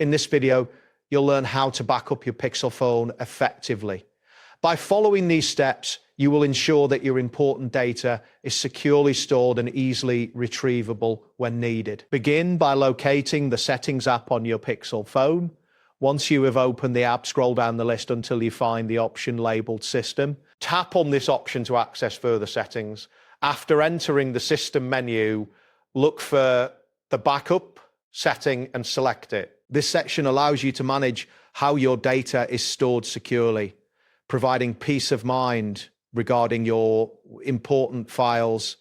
In this video, you'll learn how to back up your Pixel phone effectively. By following these steps, you will ensure that your important data is securely stored and easily retrievable when needed. Begin by locating the Settings app on your Pixel phone. Once you have opened the app, scroll down the list until you find the option labeled System. Tap on this option to access further settings. After entering the System menu, look for the Backup setting and select it. This section allows you to manage how your data is stored securely, providing peace of mind regarding your important files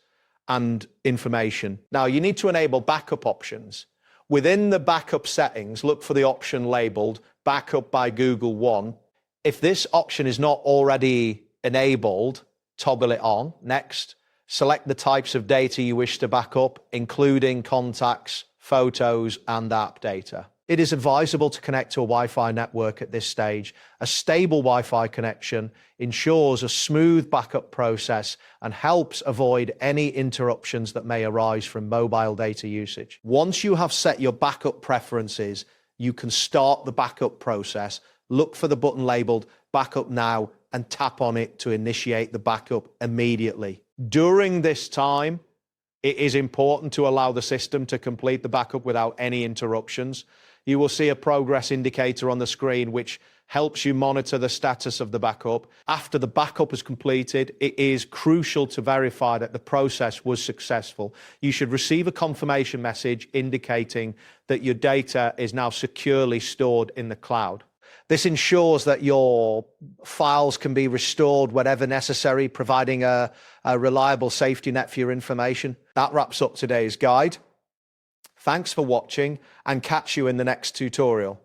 and information. Now, you need to enable backup options. Within the backup settings, look for the option labeled Backup by Google One. If this option is not already enabled, toggle it on. Next, select the types of data you wish to back up, including contacts, photos, and app data. It is advisable to connect to a Wi-Fi network at this stage. A stable Wi-Fi connection ensures a smooth backup process and helps avoid any interruptions that may arise from mobile data usage. Once you have set your backup preferences, you can start the backup process. Look for the button labeled Backup Now and tap on it to initiate the backup immediately. During this time, it is important to allow the system to complete the backup without any interruptions. You will see a progress indicator on the screen which helps you monitor the status of the backup. After the backup is completed, it is crucial to verify that the process was successful. You should receive a confirmation message indicating that your data is now securely stored in the cloud. This ensures that your files can be restored whenever necessary, providing a reliable safety net for your information. That wraps up today's guide. Thanks for watching and catch you in the next tutorial.